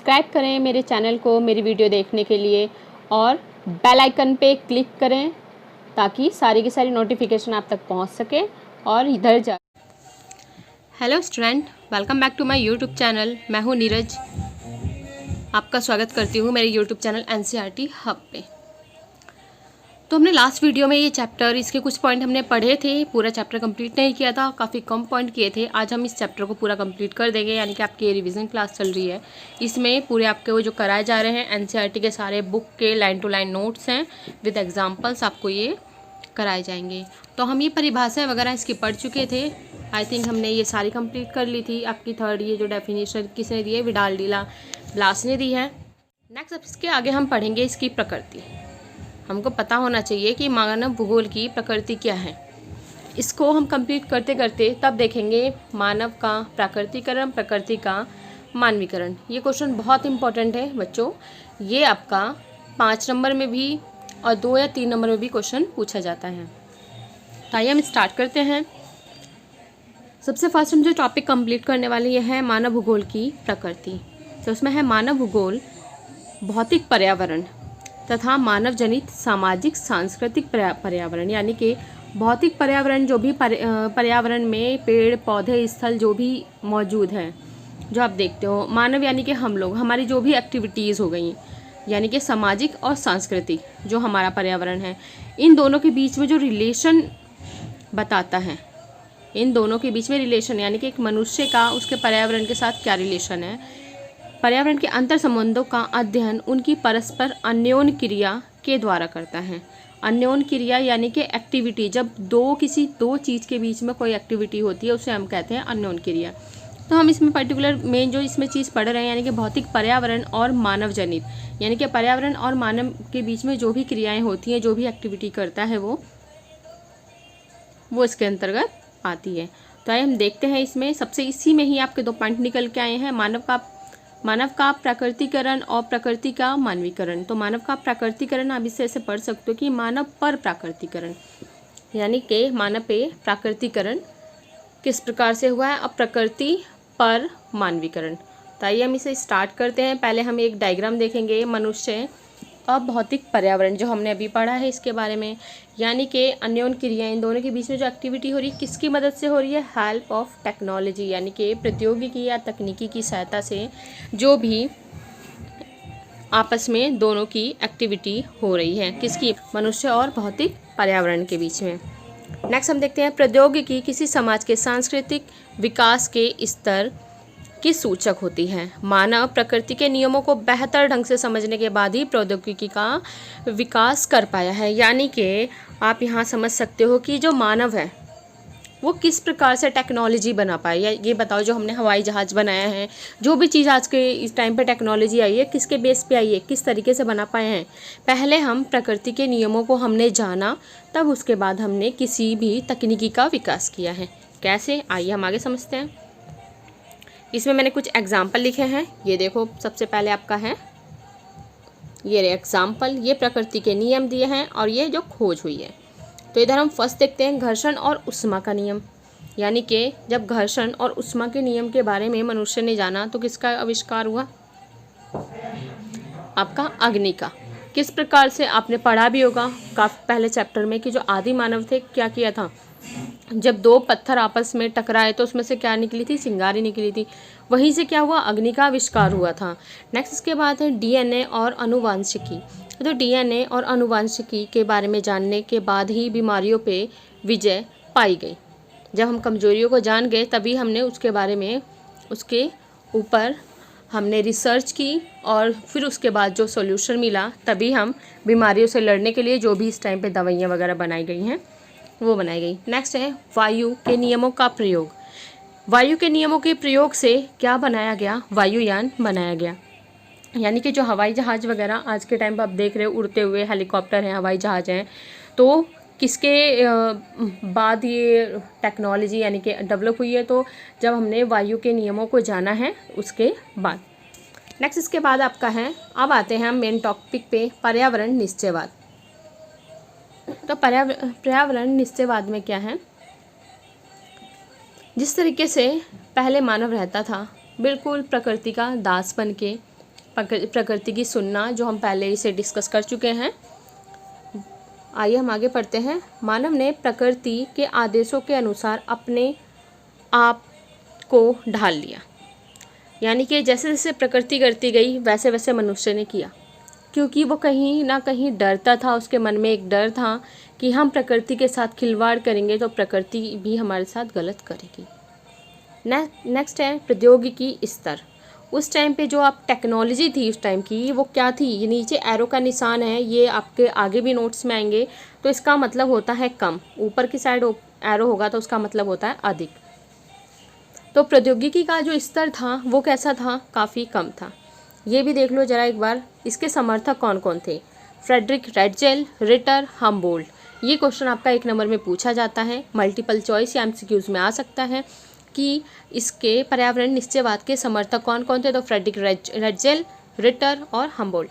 Subscribe करें मेरे channel को मेरी वीडियो देखने के लिए और बेल आइकन पे क्लिक करें ताकि सारी की सारी नोटिफिकेशन आप तक पहुंच सके और इधर जा। Hello student, welcome back to my YouTube channel. मैं हूं नीरज, आपका स्वागत करती हूं मेरे यूट्यूब चैनल एनसीईआरटी हब पे। तो हमने लास्ट वीडियो में ये चैप्टर, इसके कुछ पॉइंट हमने पढ़े थे, पूरा चैप्टर कंप्लीट नहीं किया था, काफ़ी कम पॉइंट किए थे। आज हम इस चैप्टर को पूरा कंप्लीट कर देंगे, यानी कि आपकी ये रिवीजन क्लास चल रही है। इसमें पूरे आपके वो जो कराए जा रहे हैं एनसीईआरटी के सारे बुक के लाइन टू लाइन नोट्स हैं विद एग्जाम्पल्स, आपको ये कराए जाएंगे। तो हम ये परिभाषाएँ वगैरह इसकी पढ़ चुके थे। आई थिंक हमने ये सारी कंप्लीट कर ली थी। आपकी थर्ड ये जो डेफिनेशन किसने दी है, विडाल डीला ब्लास ने दी है। नेक्स्ट अब इसके आगे हम पढ़ेंगे इसकी प्रकृति। हमको पता होना चाहिए कि मानव भूगोल की प्रकृति क्या है। इसको हम कंप्लीट करते करते तब देखेंगे मानव का प्राकृतिकरण, प्रकृति का मानवीकरण। ये क्वेश्चन बहुत इंपॉर्टेंट है बच्चों। ये आपका 5 नंबर में भी और 2 या 3 नंबर में भी क्वेश्चन पूछा जाता है। तो आइए हम स्टार्ट करते हैं। सबसे फर्स्ट हम जो टॉपिक कंप्लीट करने वाले ये है मानव भूगोल की प्रकृति। तो उसमें है मानव भूगोल, भौतिक पर्यावरण तथा मानव जनित सामाजिक सांस्कृतिक पर्यावरण। यानी कि भौतिक पर्यावरण, जो भी पर्यावरण में पेड़ पौधे स्थल जो भी मौजूद है, जो आप देखते हो। मानव यानी कि हम लोग, हमारी जो भी एक्टिविटीज़ हो गई, यानी कि सामाजिक और सांस्कृतिक जो हमारा पर्यावरण है, इन दोनों के बीच में जो रिलेशन बताता है, इन दोनों के बीच में रिलेशन, यानी कि एक मनुष्य का उसके पर्यावरण के साथ क्या रिलेशन है, पर्यावरण के अंतर संबंधों का अध्ययन उनकी परस्पर अन्योन्य क्रिया के द्वारा करता है। अन्योन्य क्रिया यानी कि एक्टिविटी, जब किसी दो चीज़ के बीच में कोई एक्टिविटी होती है उसे हम कहते हैं अन्योन्य क्रिया। तो हम इसमें पर्टिकुलर मेन जो इसमें चीज़ पढ़ रहे हैं, यानी कि भौतिक पर्यावरण और मानव जनित, यानी कि पर्यावरण और मानव के बीच में जो भी क्रियाएँ होती हैं, जो भी एक्टिविटी करता है वो इसके अंतर्गत आती है। तो आइए हम देखते हैं इसमें सबसे, इसी में ही आपके 2 पॉइंट निकल के आए हैं। मानव का प्राकृतिकरण और प्रकृति का मानवीकरण। तो मानव का प्राकृतिकरण आप इससे ऐसे पढ़ सकते हो कि मानव पर प्राकृतिकरण, यानी कि मानव पे प्राकृतिकरण किस प्रकार से हुआ है और प्रकृति पर मानवीकरण। तो आइए हम इसे स्टार्ट करते हैं। पहले हम एक डायग्राम देखेंगे, मनुष्य और भौतिक पर्यावरण जो हमने अभी पढ़ा है इसके बारे में, यानी कि अन्योन्य क्रिया, इन दोनों के बीच में जो एक्टिविटी हो रही है किसकी मदद से हो रही है, हेल्प ऑफ टेक्नोलॉजी, यानी कि प्रौद्योगिकी या तकनीकी की सहायता से जो भी आपस में दोनों की एक्टिविटी हो रही है, किसकी, मनुष्य और भौतिक पर्यावरण के बीच में। नेक्स्ट हम देखते हैं प्रौद्योगिकी किसी समाज के सांस्कृतिक विकास के स्तर की सूचक होती है। मानव प्रकृति के नियमों को बेहतर ढंग से समझने के बाद ही प्रौद्योगिकी का विकास कर पाया है। यानी कि आप यहाँ समझ सकते हो कि जो मानव है वो किस प्रकार से टेक्नोलॉजी बना पाया। या ये बताओ, जो हमने हवाई जहाज़ बनाया है, जो भी चीज़ आज के इस टाइम पे टेक्नोलॉजी आई है, किसके बेस पे आई है, किस तरीके से बना पाए हैं। पहले हम प्रकृति के नियमों को हमने जाना, तब उसके बाद हमने किसी भी तकनीकी का विकास किया है। कैसे, आइए हम आगे समझते हैं। इसमें मैंने कुछ एग्जाम्पल लिखे हैं, ये देखो। सबसे पहले आपका है ये एग्जाम्पल, ये प्रकृति के नियम दिए हैं और ये जो खोज हुई है। तो इधर हम फर्स्ट देखते हैं घर्षण और उष्मा का नियम। यानी कि जब घर्षण और उष्मा के नियम के बारे में मनुष्य ने जाना तो किसका आविष्कार हुआ, आपका अग्नि का। किस प्रकार से आपने पढ़ा भी होगा काफ़ी पहले चैप्टर में कि जो आदि मानव थे क्या किया था, जब 2 पत्थर आपस में टकराए तो उसमें से क्या निकली थी, चिंगारी निकली थी। वहीं से क्या हुआ, अग्नि का आविष्कार हुआ था। नेक्स्ट इसके बाद है डीएनए और आनुवंशिकी। तो डीएनए और आनुवंशिकी के बारे में जानने के बाद ही बीमारियों पे विजय पाई गई। जब हम कमजोरियों को जान गए तभी हमने उसके बारे में, उसके ऊपर हमने रिसर्च की और फिर उसके बाद जो सॉल्यूशन मिला तभी हम बीमारियों से लड़ने के लिए जो भी इस टाइम पे दवाइयाँ वगैरह बनाई गई हैं वो बनाई गई। नेक्स्ट है वायु के नियमों का प्रयोग। वायु के नियमों के प्रयोग से क्या बनाया गया, वायुयान बनाया गया। यानी कि जो हवाई जहाज़ वगैरह आज के टाइम पर आप देख रहे हो, उड़ते हुए हेलीकॉप्टर हैं, हवाई जहाज़ हैं, तो किसके बाद ये टेक्नोलॉजी यानी कि डेवलप हुई है, तो जब हमने वायु के नियमों को जाना है उसके बाद। नेक्स्ट इसके बाद आपका है, अब आते हैं हम मेन टॉपिक पे, पर्यावरण निश्चयवाद। तो पर्यावरण निश्चयवाद में क्या है, जिस तरीके से पहले मानव रहता था बिल्कुल प्रकृति का दास बन के, प्रकृति की सुनना, जो हम पहले इसे डिस्कस कर चुके हैं। आइए हम आगे पढ़ते हैं। मानव ने प्रकृति के आदेशों के अनुसार अपने आप को ढाल लिया, यानी कि जैसे जैसे प्रकृति करती गई वैसे वैसे मनुष्य ने किया, क्योंकि वो कहीं ना कहीं डरता था। उसके मन में एक डर था कि हम प्रकृति के साथ खिलवाड़ करेंगे तो प्रकृति भी हमारे साथ गलत करेगी। नेक्स्ट है प्रौद्योगिकी स्तर। उस टाइम पे जो आप टेक्नोलॉजी थी उस टाइम की, वो क्या थी? ये नीचे एरो का निशान है, ये आपके आगे भी नोट्स में आएंगे, तो इसका मतलब होता है कम। ऊपर की साइड एरो होगा तो उसका मतलब होता है अधिक। तो प्रौद्योगिकी का जो स्तर था वो कैसा था? काफ़ी कम था। ये भी देख लो जरा एक बार, इसके समर्थक कौन कौन थे? Friedrich Ratzel, Ritter, Humboldt. ये क्वेश्चन आपका 1 नंबर में पूछा जाता है, मल्टीपल चॉइस या एमसीक्यूज में आ सकता है कि इसके पर्यावरण निश्चयवाद के समर्थक कौन कौन थे। तो फ्रेडरिक रेटजेल, रिटर और हम्बोल्ट।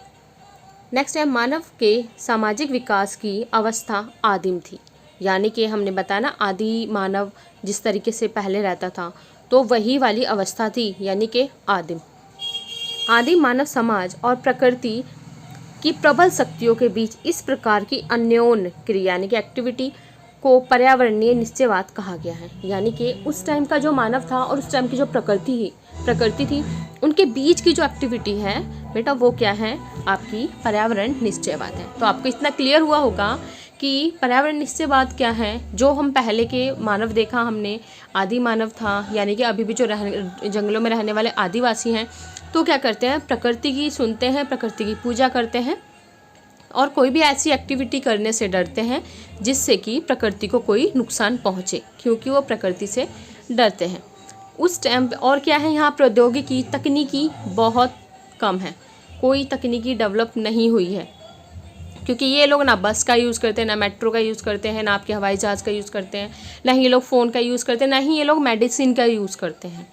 नेक्स्ट है मानव के सामाजिक विकास की अवस्था आदिम थी, यानी कि हमने बताया ना आदि मानव जिस तरीके से पहले रहता था तो वही वाली अवस्था थी, यानी कि आदिम। आदिम मानव समाज और प्रकृति की प्रबल शक्तियों के बीच इस प्रकार की अन्योन्य क्रिया यानी कि एक्टिविटी को पर्यावरणीय निश्चयवाद कहा गया है। यानी कि उस टाइम का जो मानव था और उस टाइम की जो प्रकृति थी उनके बीच की जो एक्टिविटी है बेटा वो क्या है? आपकी पर्यावरण निश्चयवाद है। तो आपको इतना क्लियर हुआ होगा कि पर्यावरण निश्चयवाद क्या है। जो हम पहले के मानव देखा हमने, आदि मानव था, यानी कि अभी भी जो जंगलों में रहने वाले आदिवासी हैं, तो क्या करते हैं? प्रकृति की सुनते हैं, प्रकृति की पूजा करते हैं और कोई भी ऐसी एक्टिविटी करने से डरते हैं जिससे कि प्रकृति को कोई नुकसान पहुँचे, क्योंकि वो प्रकृति से डरते हैं उस टाइम। और क्या है यहाँ? प्रौद्योगिकी, तकनीकी बहुत कम है, कोई तकनीकी डेवलप नहीं हुई है, क्योंकि ये लोग ना बस का यूज़ करते हैं, ना मेट्रो का यूज़ करते हैं, ना आपके हवाई जहाज़ का यूज़ करते हैं, ना ही ये लोग फ़ोन का यूज़ करते हैं, ना ही ये लोग मेडिसिन का यूज़ करते हैं।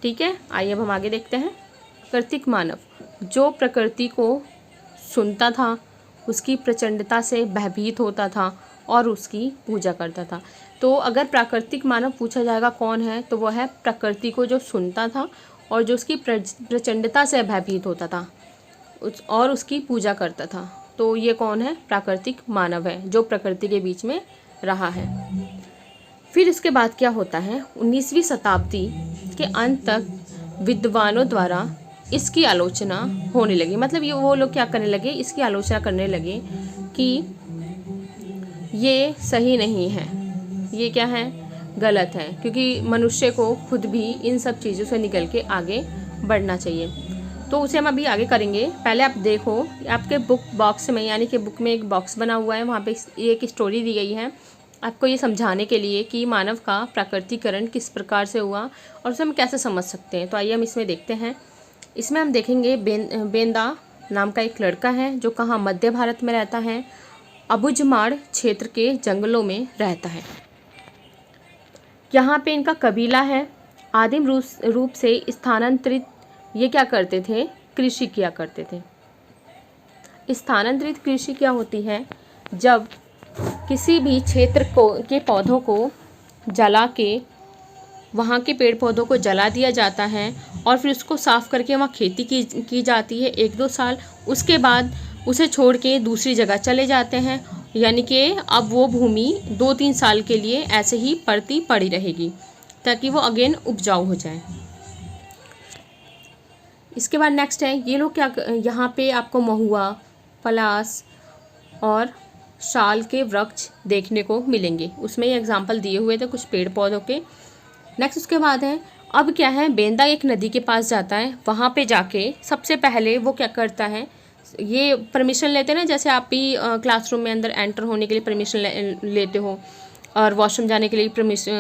ठीक है, आइए अब हम आगे देखते हैं। प्राकृतिक मानव जो प्रकृति को सुनता था, उसकी प्रचंडता से भयभीत होता था और उसकी पूजा करता था। तो अगर प्राकृतिक मानव पूछा जाएगा कौन है, तो वो है प्रकृति को जो सुनता था और जो उसकी प्रचंडता से भयभीत होता था और उसकी पूजा करता था। तो ये कौन है? प्राकृतिक मानव है, जो प्रकृति के बीच में रहा है। फिर इसके बाद क्या होता है? 19वीं शताब्दी के अंत तक विद्वानों द्वारा इसकी आलोचना होने लगी। मतलब ये वो लोग क्या करने लगे? इसकी आलोचना करने लगे कि ये सही नहीं है, ये क्या है? गलत है, क्योंकि मनुष्य को खुद भी इन सब चीज़ों से निकल के आगे बढ़ना चाहिए। तो उसे हम अभी आगे करेंगे। पहले आप देखो आपके बुक बॉक्स में, यानी कि बुक में एक बॉक्स बना हुआ है, वहाँ पे एक स्टोरी दी गई है आपको ये समझाने के लिए कि मानव का प्राकृतिकरण किस प्रकार से हुआ और उसे हम कैसे समझ सकते हैं। तो आइए हम इसमें देखते हैं। इसमें हम देखेंगे बेंदा नाम का एक लड़का है जो कहाँ? मध्य भारत में रहता है, अबुझमाड़ क्षेत्र के जंगलों में रहता है। यहाँ पे इनका कबीला है। आदिम रूप से स्थानांतरित ये क्या करते थे? कृषि किया करते थे। स्थानांतरित कृषि क्या होती है? जब किसी भी क्षेत्र के पौधों को जला के, वहाँ के पेड़ पौधों को जला दिया जाता है और फिर उसको साफ़ करके वहाँ खेती की जाती है 1-2 साल। उसके बाद उसे छोड़ के दूसरी जगह चले जाते हैं, यानी कि अब वो भूमि 2-3 साल के लिए ऐसे ही पड़ी रहेगी ताकि वो अगेन उपजाऊ हो जाए। इसके बाद नेक्स्ट है, ये लोग क्या, यहाँ पे आपको महुआ, पलास और शाल के वृक्ष देखने को मिलेंगे। उसमें ये एग्जाम्पल दिए हुए थे कुछ पेड़ पौधों के। नेक्स्ट उसके बाद है, अब क्या है? बेंदा एक नदी के पास जाता है। वहाँ पे जाके सबसे पहले वो क्या करता है? ये परमिशन लेते हैं ना, जैसे आप भी क्लासरूम में अंदर एंटर होने के लिए परमिशन लेते हो और वॉशरूम जाने के लिए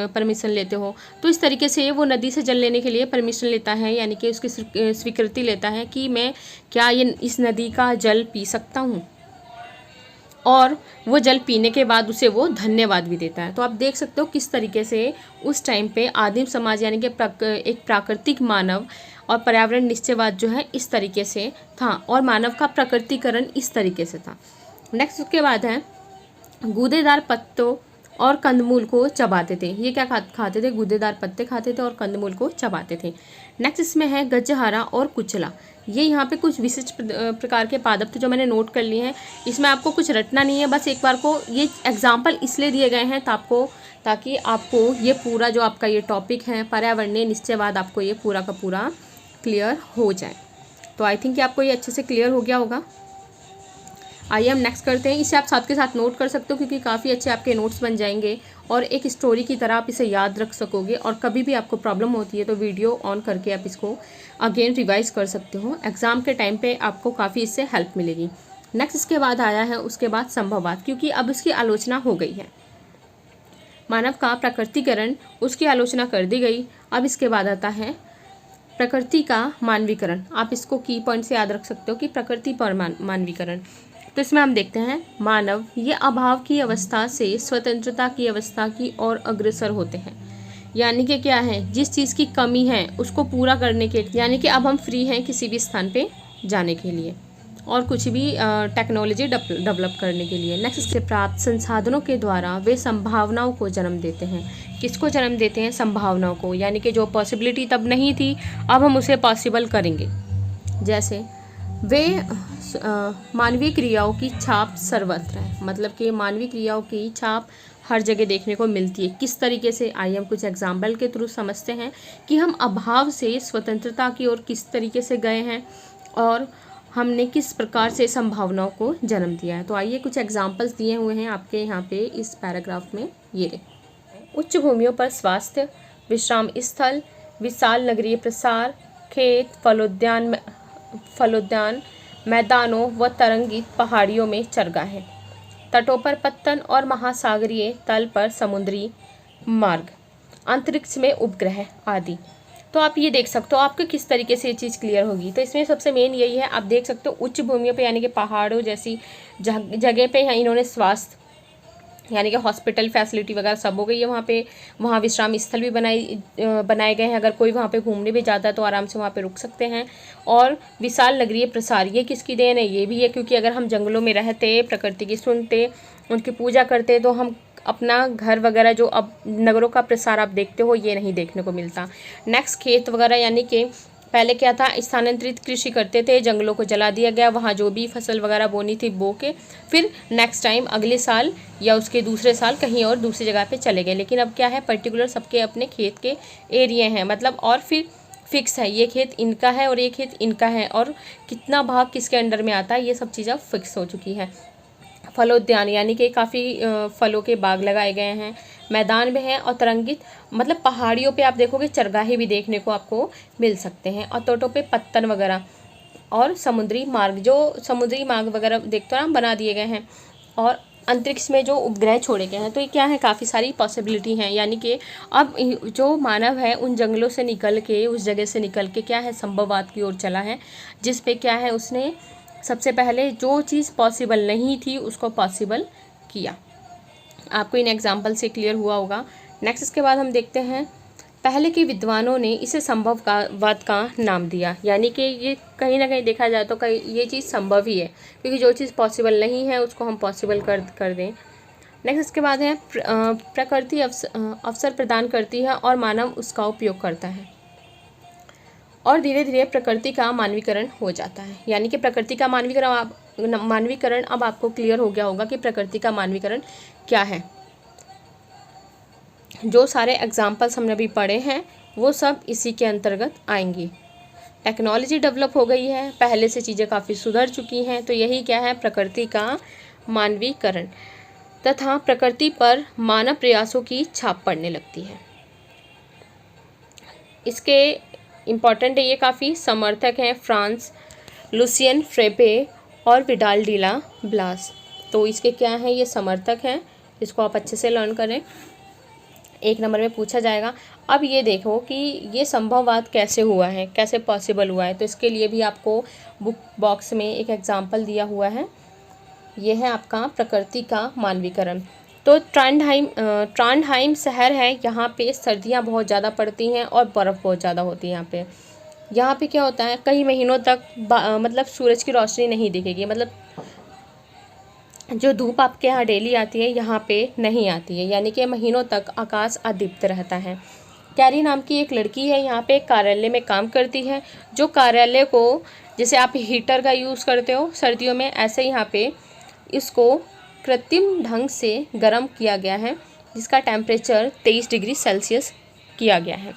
परमिशन लेते हो, तो इस तरीके से वो नदी से जल लेने के लिए परमिशन लेता है, यानी कि उसकी स्वीकृति लेता है कि मैं क्या इस नदी का जल पी सकता हूँ, और वो जल पीने के बाद उसे वो धन्यवाद भी देता है। तो आप देख सकते हो किस तरीके से उस टाइम पे आदिम समाज यानी कि एक प्राकृतिक मानव और पर्यावरण निश्चयवाद जो है इस तरीके से था और मानव का प्रकृतिकरण इस तरीके से था। नेक्स्ट उसके बाद है, गूदेदार पत्तों और कंदमूल को चबाते थे। ये क्या खाते थे? गूदेदार पत्ते खाते थे और कंदमूल को चबाते थे। नेक्स्ट इसमें है गजहारा और कुचला। ये यहाँ पे कुछ विशिष्ट प्रकार के पादप थे जो मैंने नोट कर लिए हैं। इसमें आपको कुछ रटना नहीं है, बस एक बार को ये एग्जाम्पल इसलिए दिए गए हैं ताकि आपको ये पूरा जो आपका ये टॉपिक है पर्यावरणीय निश्चयवाद आपको ये पूरा का पूरा क्लियर हो जाए। तो आई थिंक कि आपको ये अच्छे से क्लियर हो गया होगा। आइए हम नेक्स्ट करते हैं। इसे आप साथ के साथ नोट कर सकते हो क्योंकि काफ़ी अच्छे आपके नोट्स बन जाएंगे और एक स्टोरी की तरह आप इसे याद रख सकोगे और कभी भी आपको प्रॉब्लम होती है तो वीडियो ऑन करके आप इसको अगेन रिवाइज कर सकते हो। एग्ज़ाम के टाइम पे आपको काफ़ी इससे हेल्प मिलेगी। नेक्स्ट इसके बाद आया है उसके बाद संभववाद, क्योंकि अब इसकी आलोचना हो गई है। मानव का प्रकृतिकरण, उसकी आलोचना कर दी गई। अब इसके बाद आता है प्रकृति का मानवीकरण। आप इसको की पॉइंट से याद रख सकते हो कि प्रकृति पर मानवीकरण। तो इसमें हम देखते हैं मानव ये अभाव की अवस्था से स्वतंत्रता की अवस्था की ओर अग्रसर होते हैं। यानी कि क्या है, जिस चीज़ की कमी है उसको पूरा करने के, यानी कि अब हम फ्री हैं किसी भी स्थान पे जाने के लिए और कुछ भी टेक्नोलॉजी डेवलप करने के लिए। नेक्स्ट से प्राप्त संसाधनों के द्वारा वे संभावनाओं को जन्म देते हैं। किसको जन्म देते हैं? संभावनाओं को, यानी कि जो पॉसिबिलिटी तब नहीं थी अब हम उसे पॉसिबल करेंगे। जैसे वे मानवीय क्रियाओं की छाप सर्वत्र है, मतलब कि मानवीय क्रियाओं की छाप हर जगह देखने को मिलती है। किस तरीके से, आइए हम कुछ एग्जाम्पल के थ्रू समझते हैं कि हम अभाव से स्वतंत्रता की ओर किस तरीके से गए हैं और हमने किस प्रकार से संभावनाओं को जन्म दिया है। तो आइए कुछ एग्जाम्पल्स दिए हुए हैं आपके यहाँ पे इस पैराग्राफ में। ये रहे, उच्च भूमियों पर स्वास्थ्य, विश्राम स्थल, विशाल नगरीय प्रसार, खेत, फलोद्यान, मैदानों व तरंगित पहाड़ियों में चरगाहें, तटों पर पत्तन और महासागरीय तल पर समुद्री मार्ग, अंतरिक्ष में उपग्रह आदि। तो आप ये देख सकते हो आपको किस तरीके से ये चीज़ क्लियर होगी। तो इसमें सबसे मेन यही है, आप देख सकते हो उच्च भूमियों पे यानी कि पहाड़ों जैसी जगह पे यहाँ इन्होंने स्वास्थ्य यानी कि हॉस्पिटल फैसिलिटी वगैरह सब हो गई है वहाँ पे। वहाँ विश्राम स्थल भी बनाए गए हैं, अगर कोई वहाँ पे घूमने भी जाता है तो आराम से वहाँ पे रुक सकते हैं। और विशाल नगरीय प्रसार, ये किसकी देन है? ये भी है क्योंकि अगर हम जंगलों में रहते, प्रकृति की सुनते, उनकी पूजा करते तो हम अपना घर वगैरह जो अब नगरों का प्रसार आप देखते हो ये नहीं देखने को मिलता। नेक्स्ट खेत वगैरह, यानी कि पहले क्या था, स्थानांतरित कृषि करते थे, जंगलों को जला दिया गया, वहाँ जो भी फसल वगैरह बोनी थी बो के फिर नेक्स्ट टाइम अगले साल या उसके दूसरे साल कहीं और दूसरी जगह पे चले गए। लेकिन अब क्या है, पर्टिकुलर सबके अपने खेत के एरिया हैं, मतलब और फिर फिक्स है ये खेत इनका है और ये खेत इनका है और कितना भाग किसके अंडर में आता है ये सब चीज़ें फिक्स हो चुकी है। फलोद्यान, यानी कि काफ़ी फलों के बाग लगाए गए हैं, मैदान में हैं और तरंगित, मतलब पहाड़ियों पे आप देखोगे चरगाहे भी देखने को आपको मिल सकते हैं और तटों पे पत्तन वगैरह और समुद्री मार्ग, जो समुद्री मार्ग वगैरह देखते हो ना बना दिए गए हैं और अंतरिक्ष में जो उपग्रह छोड़े गए हैं। तो ये क्या है, काफ़ी सारी पॉसिबिलिटी हैं। यानी कि अब जो मानव है उन जंगलों से निकल के, उस जगह से निकल के क्या है, संभववाद की ओर चला है, जिस पे क्या है उसने सबसे पहले जो चीज़ पॉसिबल नहीं थी उसको पॉसिबल किया। आपको इन एग्जाम्पल से क्लियर हुआ होगा। नेक्स्ट इसके बाद हम देखते हैं, पहले के विद्वानों ने इसे संभववाद का नाम दिया, यानी कि ये कहीं ना कहीं देखा जाए तो कहीं ये चीज़ संभव ही है क्योंकि जो चीज़ पॉसिबल नहीं है उसको हम पॉसिबल कर दें। नेक्स्ट इसके बाद है प्रकृति अवसर प्रदान करती है और मानव उसका उपयोग करता है और धीरे धीरे प्रकृति का मानवीकरण हो जाता है। यानी कि प्रकृति का मानवीकरण अब आपको क्लियर हो गया होगा कि प्रकृति का मानवीकरण क्या है। जो सारे एग्जाम्पल्स हमने अभी पढ़े हैं वो सब इसी के अंतर्गत आएंगी। टेक्नोलॉजी डेवलप हो गई है, पहले से चीज़ें काफ़ी सुधर चुकी हैं, तो यही क्या है, प्रकृति का मानवीकरण तथा प्रकृति पर मानव प्रयासों की छाप पड़ने लगती है। इसके इम्पॉर्टेंट है, ये काफ़ी समर्थक हैं फ्रांस, लुसियन फ्रेपे और विडाल डीला ब्लास। तो इसके क्या हैं, ये समर्थक हैं, इसको आप अच्छे से लर्न करें, 1 नंबर में पूछा जाएगा। अब ये देखो कि ये संभववाद कैसे हुआ है, कैसे पॉसिबल हुआ है, तो इसके लिए भी आपको बुक बॉक्स में एक एग्जाम्पल दिया हुआ है। ये है आपका प्रकृति का मानवीकरण। तो ट्रांडहाइम शहर है, यहाँ पे सर्दियाँ बहुत ज़्यादा पड़ती हैं और बर्फ़ बहुत ज़्यादा होती है यहाँ पे क्या होता है, कई महीनों तक मतलब सूरज की रोशनी नहीं दिखेगी, मतलब जो धूप आपके यहाँ डेली आती है यहाँ पे नहीं आती है, यानी कि महीनों तक आकाश अदीप्त रहता है। कैरी नाम की एक लड़की है, यहाँ पे कार्यालय में काम करती है। जो कार्यालय को जैसे आप हीटर का यूज़ करते हो सर्दियों में, ऐसे यहाँ पे इसको कृत्रिम ढंग से गर्म किया गया है, जिसका टेम्परेचर 23 डिग्री सेल्सियस किया गया है।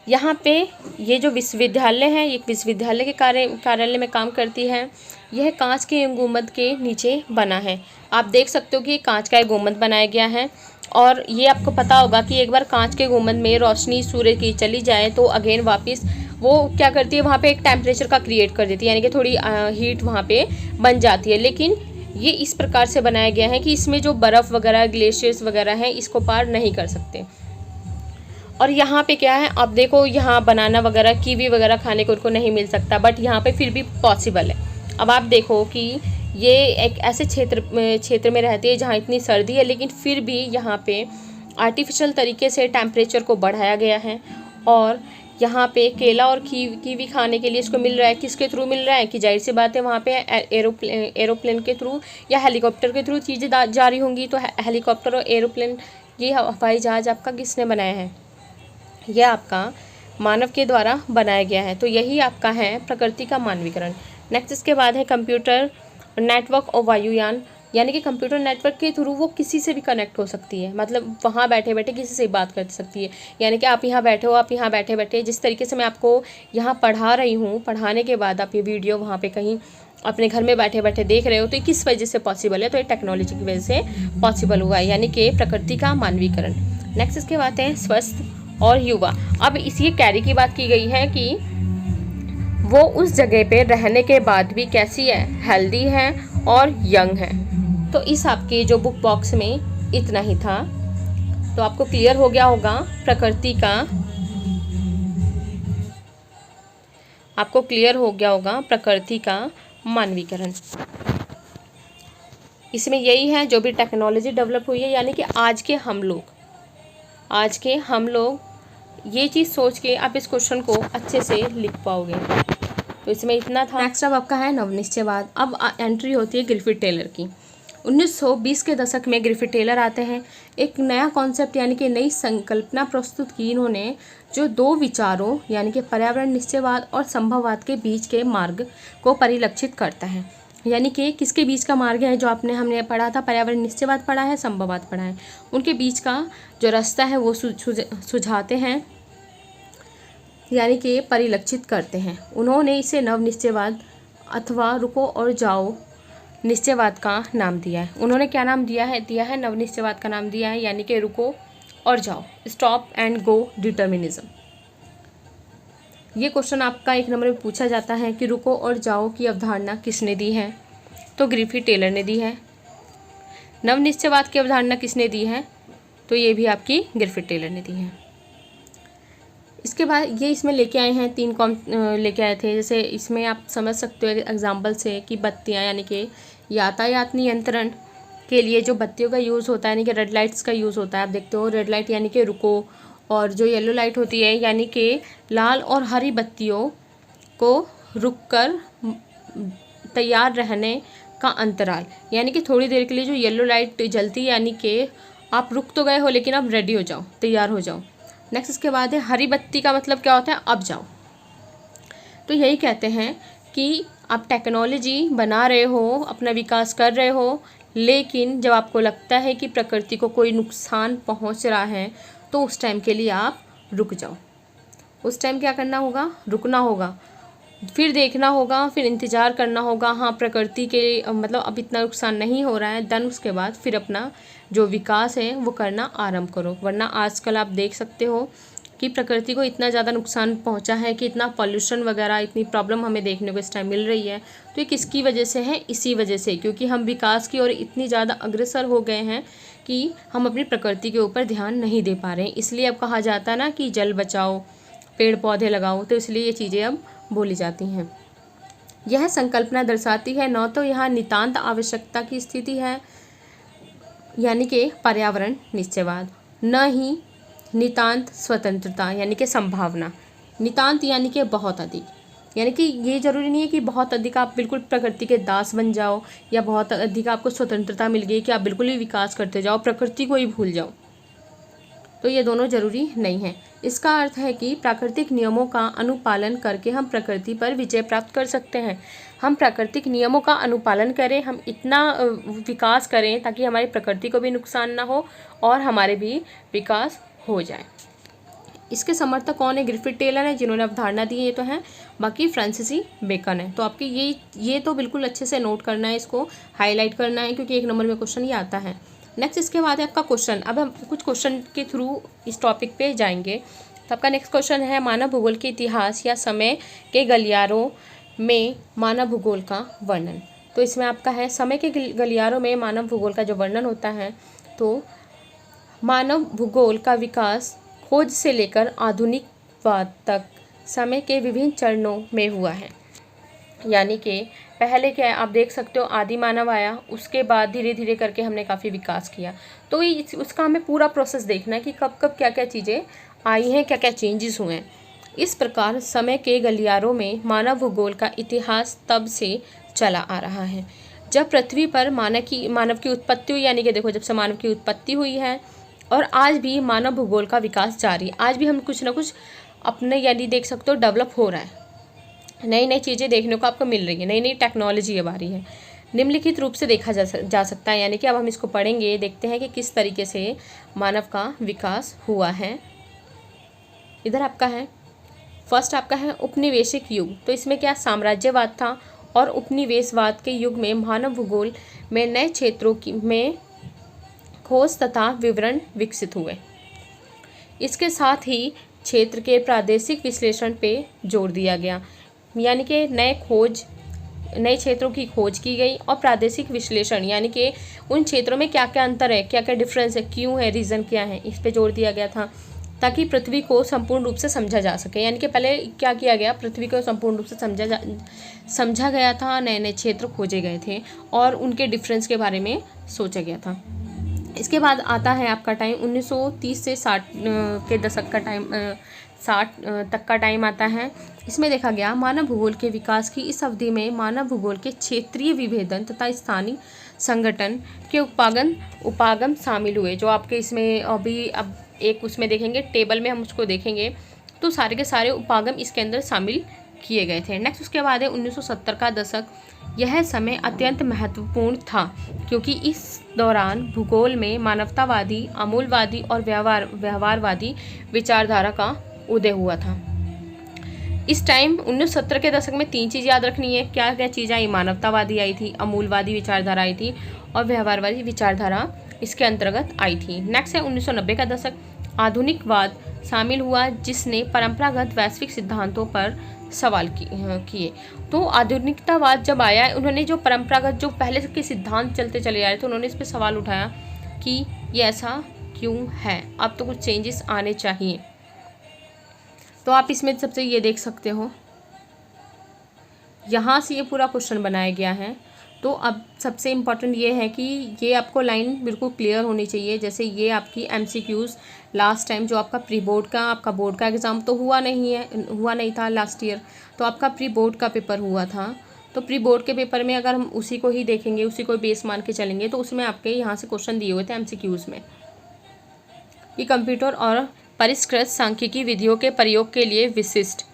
यहाँ पे ये जो विश्वविद्यालय है, एक विश्वविद्यालय के कार्यालय में काम करती है। यह कांच के गुंबद के नीचे बना है। आप देख सकते हो कि कांच का एक गुंबद बनाया गया है। और ये आपको पता होगा कि एक बार कांच के गुंबद में रोशनी सूर्य की चली जाए तो अगेन वापस वो क्या करती है, वहाँ पे एक टेम्परेचर का क्रिएट कर देती है, यानी कि थोड़ी हीट वहाँ पे बन जाती है। लेकिन ये इस प्रकार से बनाया गया है कि इसमें जो बर्फ़ वगैरह, ग्लेशियर्स वगैरह हैं, इसको पार नहीं कर सकते। और यहाँ पे क्या है, आप देखो यहाँ बनाना वगैरह, कीवी वगैरह खाने को उनको नहीं मिल सकता, बट यहाँ पे फिर भी पॉसिबल है। अब आप देखो कि ये एक ऐसे क्षेत्र में रहती है जहाँ इतनी सर्दी है, लेकिन फिर भी यहाँ पे आर्टिफिशियल तरीके से टेम्परेचर को बढ़ाया गया है। और यहाँ पे केला और कीवी खाने के लिए इसको मिल रहा है। किसके थ्रू मिल रहा है कि जाहिर सी बात है वहाँ पे एरोप्लेन के थ्रू या हेलीकॉप्टर के थ्रू चीज़ें जा रही होंगी। तो हेलीकॉप्टर और एरोप्लेन, ये हवाई जहाज़ आपका किसने बनाया है? यह आपका मानव के द्वारा बनाया गया है। तो यही आपका है प्रकृति का मानवीकरण। नेक्स्ट इसके बाद है कंप्यूटर नेटवर्क और वायुयान, यानी कि कंप्यूटर नेटवर्क के थ्रू वो किसी से भी कनेक्ट हो सकती है, मतलब वहाँ बैठे बैठे किसी से बात कर सकती है। यानी कि आप यहाँ बैठे हो, आप यहाँ बैठे बैठे जिस तरीके से मैं आपको यहाँ पढ़ा रही हूँ, पढ़ाने के बाद आप ये वीडियो वहाँ पे कहीं अपने घर में बैठे बैठे देख रहे हो, तो ये किस वजह से पॉसिबल है? तो ये टेक्नोलॉजी की वजह से पॉसिबल हुआ है, यानी कि प्रकृति का मानवीकरण। नेक्स्ट इसके बाद है स्वस्थ और युवा। अब इसी कैरी की बात की गई है कि वो उस जगह पे रहने के बाद भी कैसी है, हेल्दी है और यंग है। तो इस आपके जो बुक बॉक्स में इतना ही था। तो आपको क्लियर हो गया होगा प्रकृति का, आपको क्लियर हो गया होगा प्रकृति का मानवीकरण। इसमें यही है जो भी टेक्नोलॉजी डेवलप हुई है, यानी कि आज के हम लोग ये चीज़ सोच के आप इस क्वेश्चन को अच्छे से लिख पाओगे। तो इसमें इतना था। नेक्स्ट अब आपका है नवनिश्चयवाद। अब एंट्री होती है ग्रिफिथ टेलर की। 1920 के दशक में ग्रिफिथ टेलर आते हैं। एक नया कॉन्सेप्ट यानी कि नई संकल्पना प्रस्तुत की इन्होंने, जो दो विचारों यानी कि पर्यावरण निश्चयवाद और संभववाद के बीच के मार्ग को परिलक्षित करता है। यानी कि किसके बीच का मार्ग है, जो हमने पढ़ा था, पर्यावरण निश्चयवाद पढ़ा है, संभववाद पढ़ा है, उनके बीच का जो रास्ता है वो सुझाते हैं, यानी कि परिलक्षित करते हैं। उन्होंने इसे नव निश्चयवाद अथवा रुको और जाओ निश्चयवाद का नाम दिया है। उन्होंने क्या नाम दिया है नव निश्चयवाद का नाम दिया है, यानी कि रुको और जाओ, स्टॉप एंड गो डिटर्मिनिज्म। ये क्वेश्चन आपका एक नंबर में पूछा जाता है कि रुको और जाओ की अवधारणा किसने दी है? तो ग्रिफिथ टेलर ने दी है। नव निश्चयवाद की अवधारणा किसने दी है? तो ये भी आपकी ग्रिफिथ टेलर ने दी है। इसके बाद ये इसमें लेके आए हैं 3 लेके आए थे। जैसे इसमें आप समझ सकते हो एग्जाम्पल से कि बत्तियाँ, यानी कि यातायात नियंत्रण के लिए जो बत्तियों का यूज़ होता है, यानी कि रेड लाइट्स का यूज़ होता है। आप देखते हो रेड लाइट यानी कि रुको, और जो येलो लाइट होती है यानी कि लाल और हरी बत्तियों को रुक कर तैयार रहने का अंतराल, यानी कि थोड़ी देर के लिए जो येलो लाइट जलती है, यानी कि आप रुक तो गए हो लेकिन आप रेडी हो जाओ, तैयार हो जाओ। नेक्स्ट इसके बाद है हरी बत्ती का मतलब क्या होता है? अब जाओ। तो यही कहते हैं कि आप टेक्नोलॉजी बना रहे हो, अपना विकास कर रहे हो, लेकिन जब आपको लगता है कि प्रकृति को कोई नुकसान पहुंच रहा है तो उस टाइम के लिए आप रुक जाओ। उस टाइम क्या करना होगा? रुकना होगा, फिर देखना होगा, फिर इंतज़ार करना होगा। हाँ, प्रकृति के मतलब अब इतना नुकसान नहीं हो रहा है, देन उसके बाद फिर अपना जो विकास है वो करना आरंभ करो। वरना आजकल आप देख सकते हो कि प्रकृति को इतना ज़्यादा नुकसान पहुंचा है कि इतना पॉल्यूशन वगैरह, इतनी प्रॉब्लम हमें देखने को इस टाइम मिल रही है। तो ये किसकी वजह से है? इसी वजह से, क्योंकि हम विकास की ओर इतनी ज़्यादा अग्रसर हो गए हैं कि हम अपनी प्रकृति के ऊपर ध्यान नहीं दे पा रहे हैं। इसलिए अब कहा जाता है ना कि जल बचाओ, पेड़ पौधे लगाओ, तो इसलिए ये चीज़ें अब बोली जाती हैं। यह संकल्पना दर्शाती है न तो यहाँ नितांत आवश्यकता की स्थिति है, यानी कि पर्यावरण निश्चयवाद, न ही नितांत स्वतंत्रता यानी कि संभावना। नितांत यानी कि बहुत अधिक, यानी कि ये ज़रूरी नहीं है कि बहुत अधिक आप बिल्कुल प्रकृति के दास बन जाओ, या बहुत अधिक आपको स्वतंत्रता मिल गई कि आप बिल्कुल ही विकास करते जाओ, प्रकृति को ही भूल जाओ। तो ये दोनों जरूरी नहीं है। इसका अर्थ है कि प्राकृतिक नियमों का अनुपालन करके हम प्रकृति पर विजय प्राप्त कर सकते हैं। हम प्राकृतिक नियमों का अनुपालन करें, हम इतना विकास करें ताकि हमारी प्रकृति को भी नुकसान ना हो और हमारे भी विकास हो जाए। इसके समर्थक कौन है? ग्रिफिथ टेलर है जिन्होंने अवधारणा दी है, ये तो है। बाकी फ्रांसिस बेकन है। तो आपके ये तो बिल्कुल अच्छे से नोट करना है, इसको हाईलाइट करना है क्योंकि 1 नंबर में क्वेश्चन ये आता है। नेक्स्ट इसके बाद है आपका क्वेश्चन। अब हम कुछ क्वेश्चन के थ्रू इस टॉपिक पे जाएंगे। तो आपका नेक्स्ट क्वेश्चन है मानव भूगोल के इतिहास या समय के गलियारों में मानव भूगोल का वर्णन। तो इसमें आपका है समय के गलियारों में मानव भूगोल का जो वर्णन होता है, तो मानव भूगोल का विकास खोज से लेकर आधुनिकवाद तक समय के विभिन्न चरणों में हुआ है। यानी कि पहले क्या है, आप देख सकते हो आदि मानव आया, उसके बाद धीरे धीरे करके हमने काफ़ी विकास किया। तो उसका हमें पूरा प्रोसेस देखना है कि कब कब क्या क्या चीज़ें आई हैं, क्या क्या चेंजेस हुए हैं। इस प्रकार समय के गलियारों में मानव भूगोल का इतिहास तब से चला आ रहा है जब पृथ्वी पर मानव की उत्पत्ति हुई। यानी कि देखो, जब से मानव की उत्पत्ति हुई है और आज भी मानव भूगोल का विकास जारी है। आज भी हम कुछ ना कुछ अपने यानी देख सकते हो डेवलप हो रहा है, नई नई चीज़ें देखने को आपको मिल रही है, नई नई टेक्नोलॉजी अब आ रही है। निम्नलिखित रूप से देखा जा सकता है, यानी कि अब हम इसको पढ़ेंगे, देखते हैं कि किस तरीके से मानव का विकास हुआ है। इधर आपका है फर्स्ट, आपका है उपनिवेशिक युग। तो इसमें क्या साम्राज्यवाद था और उपनिवेशवाद के युग में मानव भूगोल में नए क्षेत्रों में खोज तथा विवरण विकसित हुए। इसके साथ ही क्षेत्र के प्रादेशिक विश्लेषण पे जोर दिया गया, यानी कि नए क्षेत्रों की खोज की गई और प्रादेशिक विश्लेषण, यानी कि उन क्षेत्रों में क्या क्या अंतर है, क्या क्या डिफरेंस है, क्यों है, रीज़न क्या है, इस पे जोर दिया गया था ताकि पृथ्वी को संपूर्ण रूप से समझा जा सके। यानी कि पहले क्या किया गया, पृथ्वी को संपूर्ण रूप से समझा गया था, नए नए क्षेत्र खोजे गए थे और उनके डिफरेंस के बारे में सोचा गया था। इसके बाद आता है आपका टाइम 1930 से 60 के दशक का टाइम, 60 तक का टाइम आता है। इसमें देखा गया मानव भूगोल के विकास की इस अवधि में मानव भूगोल के क्षेत्रीय विभेदन तथा स्थानीय संगठन के उपागम शामिल हुए। जो आपके इसमें अभी अब एक उसमें देखेंगे, टेबल में हम उसको देखेंगे, तो सारे के सारे उपागम इसके अंदर शामिल किए गए थे। नेक्स्ट उसके बाद है 1970 का दशक। यह समय अत्यंत महत्वपूर्ण था क्योंकि इस दौरान भूगोल में मानवतावादी, अमूलवादी और व्यवहारवादी विचारधारा का उदय हुआ था। इस टाइम 1970 के दशक में 3 चीज़ याद रखनी है। क्या क्या चीज़ आई? मानवतावादी आई थी, अमूलवादी विचारधारा आई थी और व्यवहारवादी विचारधारा इसके अंतर्गत आई थी। नेक्स्ट है 1990 का दशक। आधुनिकवाद शामिल हुआ जिसने परंपरागत वैश्विक सिद्धांतों पर सवाल किए। तो आधुनिकतावाद जब आया, उन्होंने जो परंपरागत जो पहले के सिद्धांत चलते चले आ रहे थे, उन्होंने इस पर सवाल उठाया कि ये ऐसा क्यों है, अब तो कुछ चेंजेस आने चाहिए। तो आप इसमें सबसे ये देख सकते हो, यहाँ से ये पूरा क्वेश्चन बनाया गया है। तो अब सबसे इम्पॉर्टेंट ये है कि ये आपको लाइन बिल्कुल क्लियर होनी चाहिए। जैसे ये आपकी MCQs लास्ट टाइम जो आपका प्री बोर्ड का, आपका बोर्ड का एग्ज़ाम तो हुआ नहीं था लास्ट ईयर, तो आपका प्री बोर्ड का पेपर हुआ था। तो प्री बोर्ड के पेपर में अगर हम उसी को ही देखेंगे, उसी को बेस मान के चलेंगे, तो उसमें आपके यहाँ से क्वेश्चन दिए हुए थे MCQs में कि कंप्यूटर और परिष्कृत सांख्यिकी विधियों के प्रयोग के लिए विशिष्ट।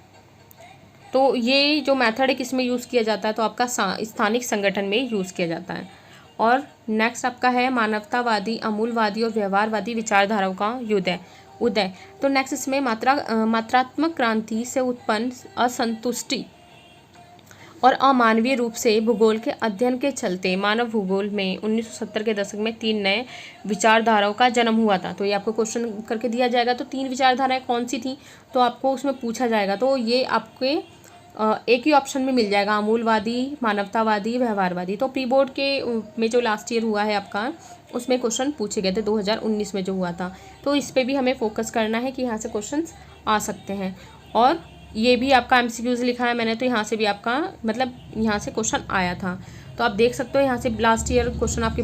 तो ये जो मेथड है किसमें यूज़ किया जाता है? तो आपका स्थानिक संगठन में यूज़ किया जाता है। और नेक्स्ट आपका है मानवतावादी, अमूलवादी और व्यवहारवादी विचारधाराओं का उदय। तो नेक्स्ट इसमें मात्रात्मक क्रांति से उत्पन्न असंतुष्टि और अमानवीय रूप से भूगोल के अध्ययन के चलते मानव भूगोल में 1970 के दशक में 3 नए विचारधाराओं का जन्म हुआ था। तो ये आपको क्वेश्चन करके दिया जाएगा, तो 3 विचारधाराएं कौन सी थी, तो आपको उसमें पूछा जाएगा। तो ये आपके एक ही ऑप्शन में मिल जाएगा, अमूलवादी, मानवतावादी, व्यवहारवादी। तो प्री बोर्ड के में जो लास्ट ईयर हुआ है आपका, उसमें क्वेश्चन पूछे गए थे 2019 में जो हुआ था। तो इस पर भी हमें फोकस करना है कि यहाँ से क्वेश्चन आ सकते हैं। और ये भी आपका MCQs लिखा है मैंने, तो यहाँ से भी आपका मतलब यहाँ से क्वेश्चन आया था। तो आप देख सकते हो यहाँ से लास्ट ईयर क्वेश्चन आपके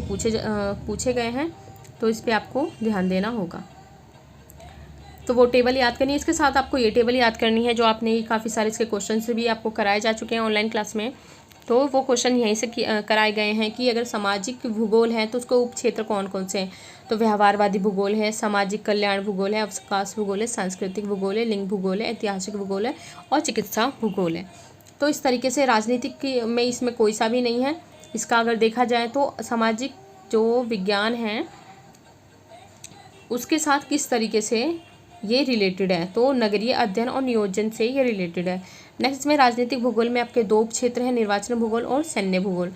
पूछे गए हैं, तो इस पर आपको ध्यान देना होगा। तो वो टेबल याद करनी है। इसके साथ आपको ये टेबल याद करनी है जो आपने काफ़ी सारे इसके क्वेश्चन से भी आपको कराए जा चुके हैं ऑनलाइन क्लास में, तो वो क्वेश्चन यहीं से कराए गए हैं कि अगर सामाजिक भूगोल है तो उसको उपक्षेत्र कौन कौन से हैं। तो व्यवहारवादी भूगोल है, सामाजिक कल्याण भूगोल है, अवकाश भूगोल है, सांस्कृतिक भूगोल है, लिंग भूगोल है, ऐतिहासिक भूगोल है और चिकित्सा भूगोल है। तो इस तरीके से राजनीतिक में इसमें कोई सा भी नहीं है। इसका अगर देखा जाए तो सामाजिक जो विज्ञान है उसके साथ किस तरीके से ये रिलेटेड है, तो नगरीय अध्ययन और नियोजन से ये रिलेटेड है। नेक्स्ट में राजनीतिक भूगोल में आपके 2 उपक्षेत्र हैं, निर्वाचन भूगोल और सैन्य भूगोल।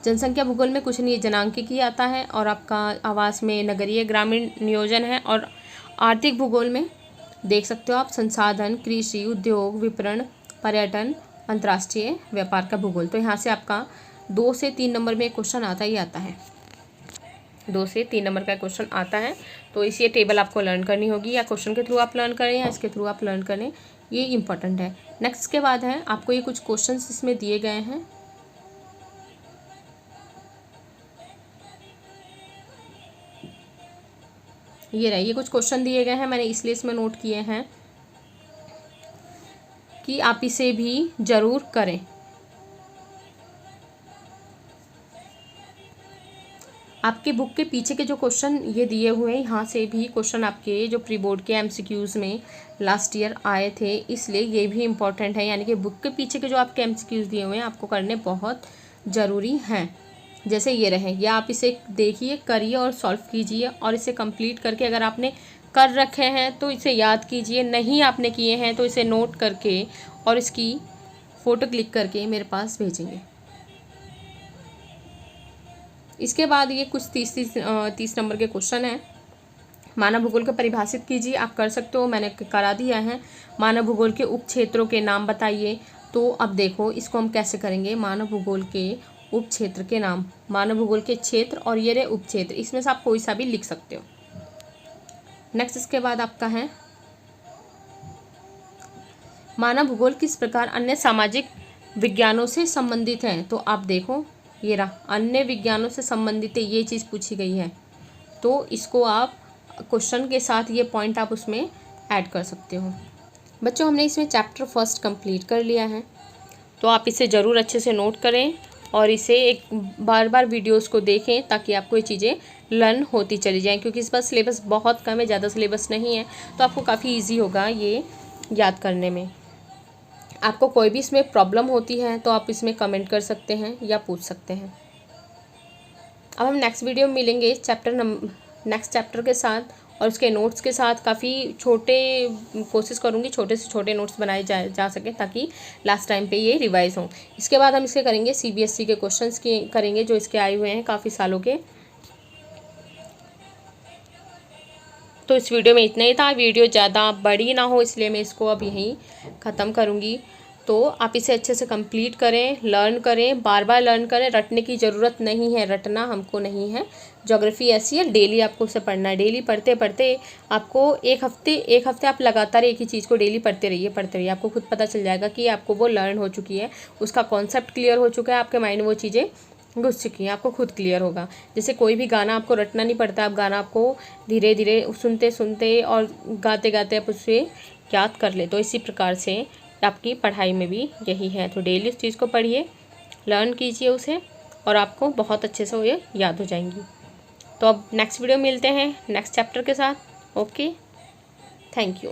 जनसंख्या भूगोल में कुछ नहीं, जनांकिकी आता है और आपका आवास में नगरीय ग्रामीण नियोजन है। और आर्थिक भूगोल में देख सकते हो आप संसाधन, कृषि, उद्योग, विपणन, पर्यटन, अंतर्राष्ट्रीय व्यापार का भूगोल। तो यहाँ से आपका 2 से 3 नंबर में क्वेश्चन आता ही आता है, 2 से 3 नंबर का क्वेश्चन आता है। तो इसी टेबल आपको लर्न करनी होगी, या क्वेश्चन के थ्रू आप लर्न करें या इसके थ्रू आप लर्न करें, ये इंपॉर्टेंट है। नेक्स्ट के बाद है आपको ये कुछ क्वेश्चंस इसमें दिए गए हैं। ये रहे, ये कुछ क्वेश्चन दिए गए हैं, मैंने इसलिए इसमें नोट किए हैं कि आप इसे भी ज़रूर करें। आपके बुक के पीछे के जो क्वेश्चन ये दिए हुए हैं, यहाँ से भी क्वेश्चन आपके जो प्री बोर्ड के एमसीक्यूज़ में लास्ट ईयर आए थे, इसलिए ये भी इम्पॉर्टेंट है। यानी कि बुक के पीछे के जो आपके एमसीक्यूज़ दिए हुए हैं आपको करने बहुत ज़रूरी हैं। जैसे ये रहे, या आप इसे देखिए, करिए और सॉल्व कीजिए, और इसे कंप्लीट करके अगर आपने कर रखे हैं तो इसे याद कीजिए, नहीं आपने किए हैं तो इसे नोट करके और इसकी फ़ोटो क्लिक करके मेरे पास भेजेंगे। इसके बाद ये कुछ 30 नंबर के क्वेश्चन हैं। मानव भूगोल को परिभाषित कीजिए, आप कर सकते हो, मैंने करा दिया है। मानव भूगोल के उप क्षेत्रों के नाम बताइए। तो अब देखो इसको हम कैसे करेंगे, मानव भूगोल के उप क्षेत्र के नाम, मानव भूगोल के क्षेत्र और ये रहे उप क्षेत्र, इसमें से आप कोई सा भी लिख सकते हो। नेक्स्ट इसके बाद आपका है मानव भूगोल किस प्रकार अन्य सामाजिक विज्ञानों से संबंधित है। तो आप देखो ये रहा, अन्य विज्ञानों से संबंधित है, ये चीज़ पूछी गई है। तो इसको आप क्वेश्चन के साथ ये पॉइंट आप उसमें ऐड कर सकते हो। बच्चों हमने इसमें चैप्टर 1 कंप्लीट कर लिया है, तो आप इसे ज़रूर अच्छे से नोट करें और इसे एक बार बार वीडियोस को देखें ताकि आपको ये चीज़ें लर्न होती चली जाएं, क्योंकि इस बार सिलेबस बहुत कम है, ज़्यादा सिलेबस नहीं है, तो आपको काफ़ी ईजी होगा ये याद करने में। आपको कोई भी इसमें प्रॉब्लम होती है तो आप इसमें कमेंट कर सकते हैं या पूछ सकते हैं। अब हम नेक्स्ट वीडियो में मिलेंगे नेक्स्ट चैप्टर के साथ और उसके नोट्स के साथ। काफ़ी छोटे कोशिश करूँगी छोटे से छोटे नोट्स बनाए जा सकें ताकि लास्ट टाइम पे ये रिवाइज हों। इसके बाद हम इसके करेंगे CBSE के क्वेश्चंस के करेंगे जो इसके आए हुए हैं काफ़ी सालों के। तो इस वीडियो में इतना ही था। वीडियो ज़्यादा बड़ी ना हो इसलिए मैं इसको अब यहीं ख़त्म करूँगी। तो आप इसे अच्छे से कंप्लीट करें, लर्न करें, बार बार लर्न करें। रटने की ज़रूरत नहीं है, रटना हमको नहीं है। ज्योग्राफी ऐसी है, डेली आपको उसे पढ़ना है। डेली पढ़ते पढ़ते आपको एक हफ्ते आप लगातार एक ही चीज़ को डेली पढ़ते रहिए। आपको खुद पता चल जाएगा कि आपको वो लर्न हो चुकी है, उसका कॉन्सेप्ट क्लियर हो चुका है, आपके माइंड में वो चीज़ें घुस चुकी हैं, आपको खुद क्लियर होगा। जैसे कोई भी गाना आपको रटना नहीं पड़ता, आप गाना आपको धीरे धीरे सुनते सुनते और गाते गाते आप उसे याद कर ले। तो इसी प्रकार से आपकी पढ़ाई में भी यही है। तो डेली उस चीज़ को पढ़िए, लर्न कीजिए उसे और आपको बहुत अच्छे से ये याद हो जाएंगी। तो अब नेक्स्ट वीडियो मिलते हैं नेक्स्ट चैप्टर के साथ। Okay, thank you.